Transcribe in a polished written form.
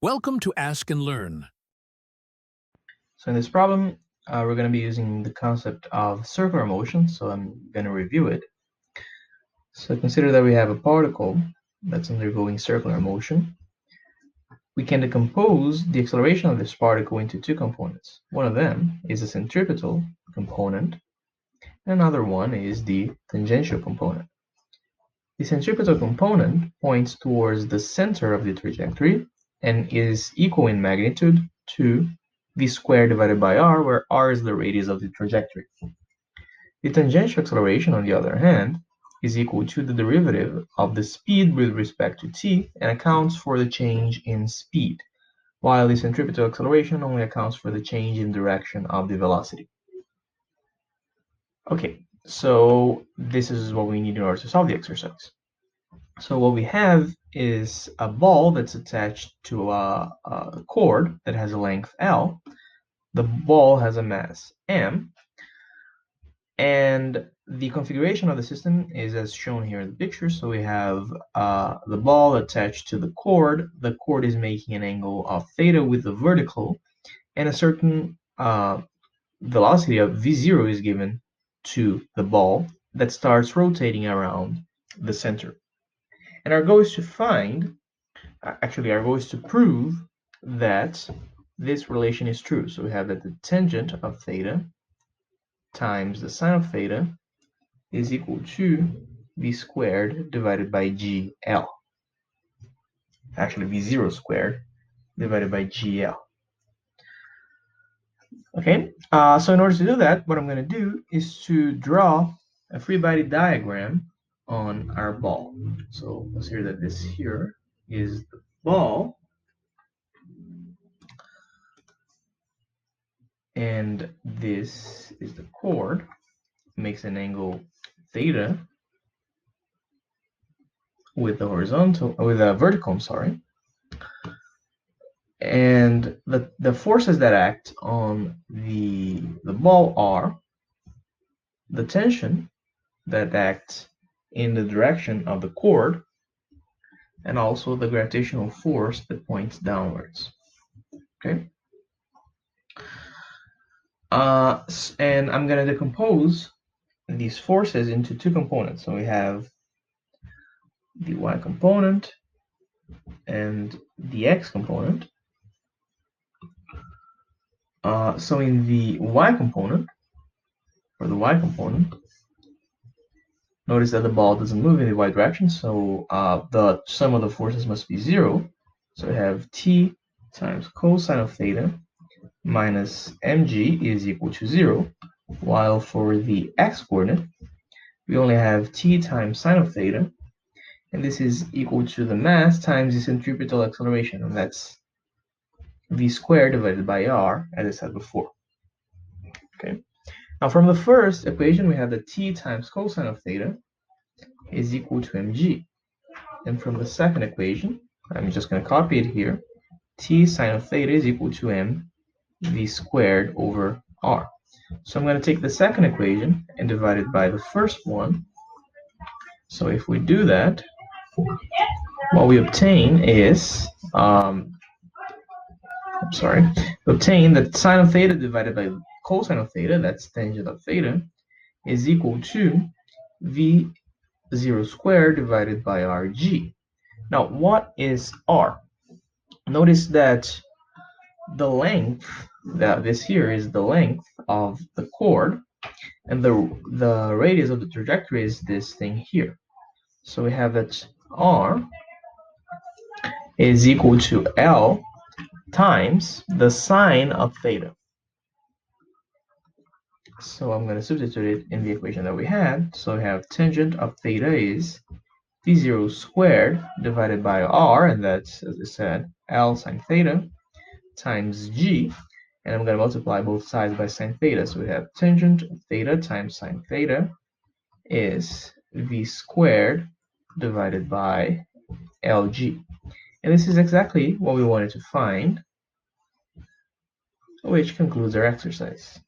Welcome to Ask and Learn. So in this problem, we're going to be using the concept of circular motion, so I'm going to review it. So consider that we have a particle that's undergoing circular motion. We can decompose the acceleration of this particle into two components. One of them is a centripetal component, and another one is the tangential component. The centripetal component points towards the center of the trajectory and is equal in magnitude to v squared divided by r, where r is the radius of the trajectory. The tangential acceleration, on the other hand, is equal to the derivative of the speed with respect to t and accounts for the change in speed, while the centripetal acceleration only accounts for the change in direction of the velocity. Okay, so this is what we need in order to solve the exercise. So what we have is a ball that's attached to a cord that has a length L. The ball has a mass m, and the configuration of the system is as shown here in the picture. So we have the ball attached to the cord. The cord is making an angle of theta with the vertical, and a certain velocity of v0 is given to the ball that starts rotating around the center. And our goal is to find, actually our goal is to prove that this relation is true. So we have that the tangent of theta times the sine of theta is equal to v squared divided by gl. Actually, v0 squared divided by gl. Okay, so in order to do that, what I'm going to do is to draw a free body diagram on our ball. So consider that this here is the ball, and this is the cord. Makes an angle theta with the vertical, I'm sorry. And the forces that act on the ball are the tension that acts in the direction of the cord, and also the gravitational force that points downwards. Okay. And I'm going to decompose these forces into two components. So we have the y component and the x component. So in the y component, notice that the ball doesn't move in the y direction, so the sum of the forces must be 0. So we have t times cosine of theta minus mg is equal to 0, while for the x coordinate, we only have t times sine of theta, and this is equal to the mass times the centripetal acceleration, and that's v squared divided by r, as I said before. Okay. Now from the first equation, we have that t times cosine of theta is equal to mg. And from the second equation, I'm just going to copy it here, t sine of theta is equal to m v squared over r. So I'm going to take the second equation and divide it by the first one. So if we do that, what we obtain is, we obtain that sine of theta divided by cosine of theta, that's tangent of theta, is equal to v0 squared divided by rg. Now, what is r? Notice that the length, this here is the length of the cord, and the radius of the trajectory is this thing here. So we have that r is equal to L times the sine of theta. So I'm going to substitute it in the equation that we had. So we have tangent of theta is v0 squared divided by r, and that's, as I said, L sine theta times g, and I'm going to multiply both sides by sine theta. So we have tangent of theta times sine theta is v squared divided by lg. And this is exactly what we wanted to find, which concludes our exercise.